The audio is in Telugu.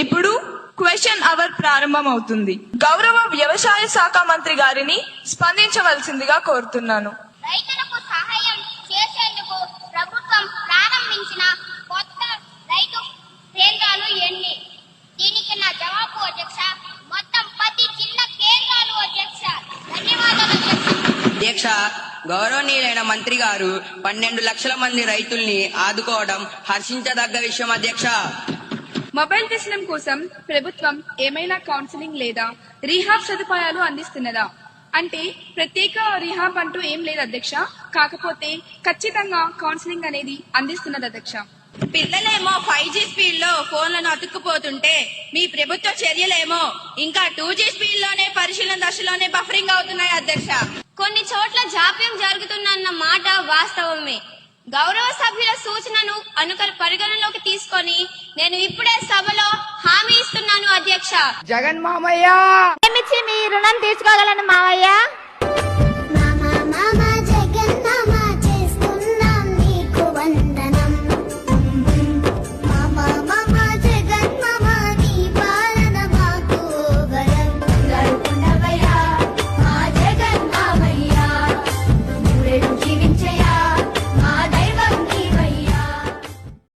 ఇప్పుడు క్వశ్చన్ అవర్ ప్రారంభమవుతుంది. గౌరవ వ్యవసాయ శాఖ మంత్రి గారిని స్పందించవలసిందిగా కోరుతున్నాను. రైతులకు సహాయం చేసేందుకు ప్రభుత్వం ప్రారంభించిన కొత్త రైతు కేంద్రాలు ఎన్ని? దీనికి నా జవాబు అధ్యక్ష, మొత్తం 10 చిన్న కేంద్రాలు అధ్యక్ష. ధన్యవాదాలు అధ్యక్ష. గౌరవనీయులైన మంత్రి గారు 12 లక్షల మంది రైతుల్ని ఆదుకోవడం హర్షించదగ్గ విషయం అధ్యక్ష. మొబైల్ వ్యసనం కోసం ప్రభుత్వం ఏమైనా కౌన్సిలింగ్ లేదా రీహాబ్ సదుపాయాలు అందిస్తున్నదా? అంటే ప్రత్యేక రీహాబ్ అంటూ ఏం లేదు అధ్యక్ష, కాకపోతే ఖచ్చితంగా కౌన్సిలింగ్ అనేది అందిస్తున్నది అధ్యక్ష. పిల్లలేమో 5G స్పీడ్ లో ఫోన్లను అతుక్కుపోతుంటే మీ ప్రభుత్వ చర్యలేమో ఇంకా 2G స్పీడ్ లోనే పరిశీలన దశలోనే బఫరింగ్ అవుతున్నాయి అధ్యక్ష. కొన్ని చోట్ల జాప్యం జరుగుతుందన్న మాట వాస్తవమే. గౌరవ సభ్యుల సూచనను పరిగణలోకి తీసుకొని నేను ఇప్పుడే సభలో హామీ ఇస్తున్నాను అధ్యక్ష. జగన్ మామయ్య మీ రుణం తీసుకోగలను మావయ్య.